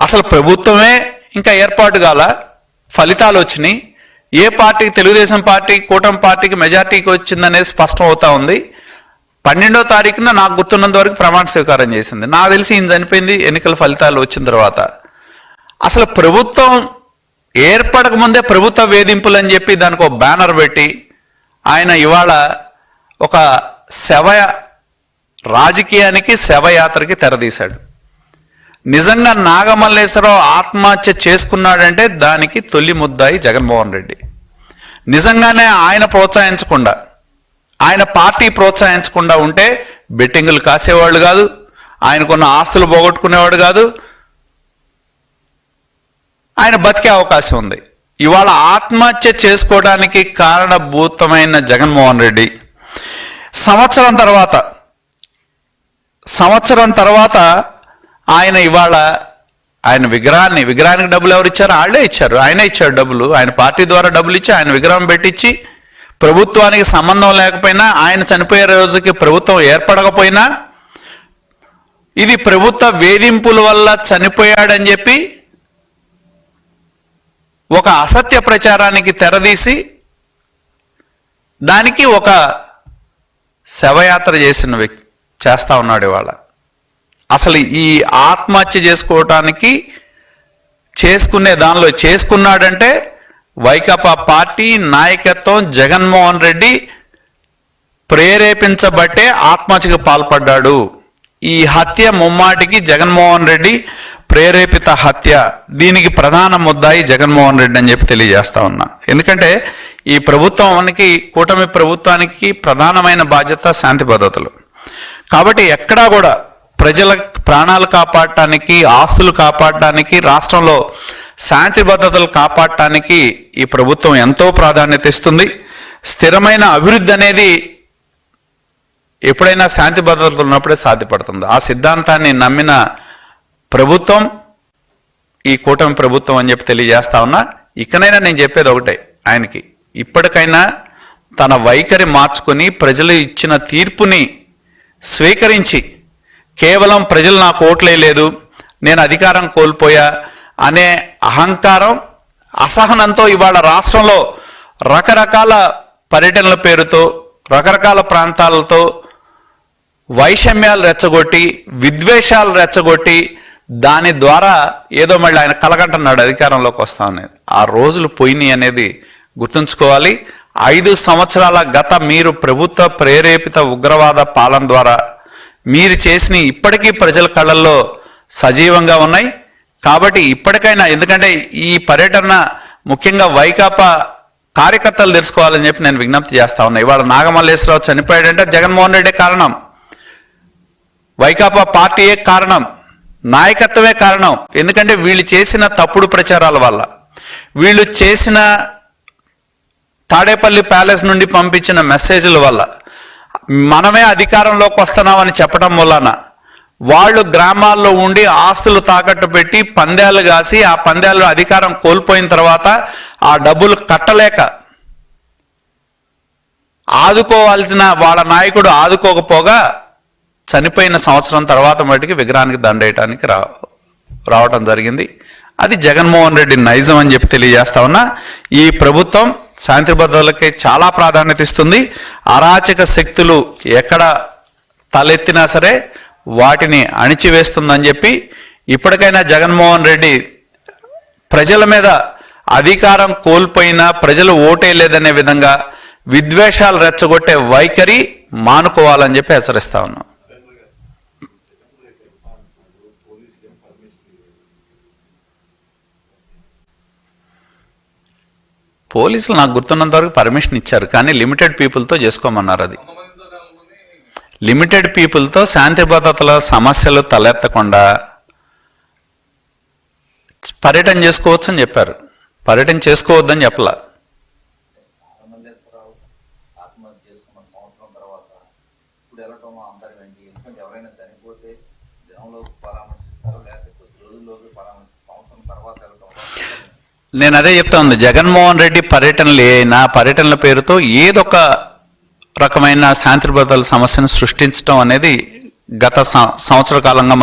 అసలు ప్రభుత్వమే ఇంకా ఏర్పాటు కాల, ఫలితాలు వచ్చినాయి. ఏ పార్టీకి, తెలుగుదేశం పార్టీ కూటమి పార్టీకి మెజార్టీకి వచ్చిందనేది స్పష్టం అవుతా ఉంది. 12వ తారీఖున నాకు గుర్తున్నంత వరకు ప్రమాణ స్వీకారం చేసింది. నాకు తెలిసి ఈయన చనిపోయింది ఎన్నికల ఫలితాలు వచ్చిన తర్వాత. అసలు ప్రభుత్వం ఏర్పడక ముందే ప్రభుత్వ వేధింపులు అని చెప్పి దానికి ఒక బ్యానర్ పెట్టి ఆయన ఇవాళ ఒక రాజకీయానికి శవయాత్రకి తెరదీశాడు. నిజంగా నాగమల్లేశ్వరరావు ఆత్మహత్య చేసుకున్నాడంటే దానికి తొలి ముద్దాయి జగన్మోహన్ రెడ్డి. నిజంగానే ఆయన ప్రోత్సహించకుండా, ఆయన పార్టీ ప్రోత్సహించకుండా ఉంటే బెట్టింగులు కాసేవాళ్ళు కాదు, ఆయనకున్న ఆస్తులు పోగొట్టుకునేవాడు కాదు, ఆయన బతికే అవకాశం ఉంది. ఇవాళ ఆత్మహత్య చేసుకోవడానికి కారణభూతమైన జగన్మోహన్ రెడ్డి సంవత్సరం తర్వాత ఆయన ఇవాళ ఆయన విగ్రహానికి డబ్బులు ఎవరు ఇచ్చారు? వాళ్ళే ఇచ్చారు. ఆయనే ఇచ్చాడు డబ్బులు. ఆయన పార్టీ ద్వారా డబ్బులు ఇచ్చి ఆయన విగ్రహం పెట్టించి, ప్రభుత్వానికి సంబంధం లేకపోయినా, ఆయన చనిపోయే రోజుకి ప్రభుత్వం ఏర్పడకపోయినా ఇది ప్రభుత్వ వేధింపుల వల్ల చనిపోయాడని చెప్పి ఒక అసత్య ప్రచారానికి తెరదీసి దానికి ఒక శవయాత్ర చేస్తా ఉన్నాడు ఇవాళ. అసలు ఈ ఆత్మహత్య చేసుకునే దానిలో చేసుకున్నాడంటే వైకాపా పార్టీ నాయకత్వం, జగన్మోహన్ రెడ్డి ప్రేరేపించబట్టే ఆత్మహత్యకు పాల్పడ్డాడు. ఈ హత్య ముమ్మాటికి జగన్మోహన్ రెడ్డి ప్రేరేపిత హత్య. దీనికి ప్రధాన ముద్దాయి జగన్మోహన్ రెడ్డి అని చెప్పి తెలియజేస్తా ఉన్నా. ఎందుకంటే ఈ ప్రభుత్వానికి, కూటమి ప్రభుత్వానికి ప్రధానమైన బాధ్యత శాంతి భద్రతలు. కాబట్టి ఎక్కడా కూడా ప్రజల ప్రాణాలు కాపాడటానికి, ఆస్తులు కాపాడటానికి, రాష్ట్రంలో శాంతి భద్రతలు కాపాడటానికి ఈ ప్రభుత్వం ఎంతో ప్రాధాన్యత ఇస్తుంది. స్థిరమైన అభివృద్ధి అనేది ఎప్పుడైనా శాంతి భద్రతలు ఉన్నప్పుడే సాధ్యపడుతుంది. ఆ సిద్ధాంతాన్ని నమ్మిన ప్రభుత్వం ఈ కూటమి ప్రభుత్వం అని చెప్పి తెలియజేస్తా ఉన్నా. ఇకనైనా నేను చెప్పేది ఒకటే, ఆయనకి ఇప్పటికైనా తన వైఖరి మార్చుకొని ప్రజలు ఇచ్చిన తీర్పుని స్వీకరించి, కేవలం ప్రజలు నాకు ఓట్లేయలేదు, నేను అధికారం కోల్పోయా అనే అహంకారం, అసహనంతో ఇవాళ రాష్ట్రంలో రకరకాల పర్యటనల పేరుతో, రకరకాల ప్రాంతాలతో వైషమ్యాలు రెచ్చగొట్టి, విద్వేషాలు రెచ్చగొట్టి, దాని ద్వారా ఏదో మళ్ళీ ఆయన కలగంటున్నాడు అధికారంలోకి వస్తా అనేది. ఆ రోజులు పోయినాయి అనేది గుర్తుంచుకోవాలి. 5 సంవత్సరాల గత మీరు ప్రభుత్వ ప్రేరేపిత ఉగ్రవాద పాలన ద్వారా మీరు చేసిన ఇప్పటికీ ప్రజల కళ్ళల్లో సజీవంగా ఉన్నాయి. కాబట్టి ఇప్పటికైనా, ఎందుకంటే ఈ పర్యటన ముఖ్యంగా వైకాపా కార్యకర్తలు తెలుసుకోవాలని చెప్పి నేను విజ్ఞప్తి చేస్తా ఉన్నా. ఇవాళ నాగమల్లేశ్వరరావు చనిపోయాడంటే జగన్మోహన్ రెడ్డి కారణం, వైకాపా పార్టీయే కారణం, నాయకత్వమే కారణం. ఎందుకంటే వీళ్ళు చేసిన తప్పుడు ప్రచారాల వల్ల, వీళ్ళు చేసిన తాడేపల్లి ప్యాలెస్ నుండి పంపించిన మెసేజ్ల వల్ల, మనమే అధికారంలోకి వస్తున్నామని చెప్పడం వలన వాళ్ళు గ్రామాల్లో ఉండి ఆస్తులు తాకట్టు పెట్టి పందాలు కాసి, ఆ పందాల్లో అధికారం కోల్పోయిన తర్వాత ఆ డబ్బులు కట్టలేక ఆదుకోవాల్సిన వాళ్ళ నాయకుడు ఆదుకోకపోగా చనిపోయిన సంవత్సరం తర్వాత మటుకి విగ్రహానికి దండేయటానికి రావటం జరిగింది. అది జగన్మోహన్ రెడ్డి నైజం అని చెప్పి తెలియజేస్తా ఉన్నా. ఈ ప్రభుత్వం శాంతి భద్రతలకి చాలా ప్రాధాన్యత ఇస్తుంది. అరాచక శక్తులు ఎక్కడ తలెత్తినా సరే వాటిని అణిచివేస్తుందని చెప్పి ఇప్పటికైనా జగన్మోహన్ రెడ్డి ప్రజల మీద అధికారం కోల్పోయినా, ప్రజలు ఓటేయలేదనే విధంగా విద్వేషాలు రెచ్చగొట్టే వైఖరి మానుకోవాలని చెప్పి హెచ్చరిస్తా ఉన్నాం. పోలీసులు నాకు గుర్తున్నంత వరకు పర్మిషన్ ఇచ్చారు, కానీ లిమిటెడ్ పీపుల్తో చేసుకోమన్నారు. అది లిమిటెడ్ పీపుల్తో శాంతి భద్రతల సమస్యలు తలెత్తకుండా పర్యటన చేసుకోవచ్చు అని చెప్పారు. పర్యటన చేసుకోవద్దని చెప్పలా. నేను అదే చెప్తా ఉంది, జగన్మోహన్ రెడ్డి పర్యటనలు అయినా పర్యటనల పేరుతో ఏదొక రకమైన శాంతి భద్రతల సమస్యను సృష్టించడం అనేది గత సంవత్సర కాలంగా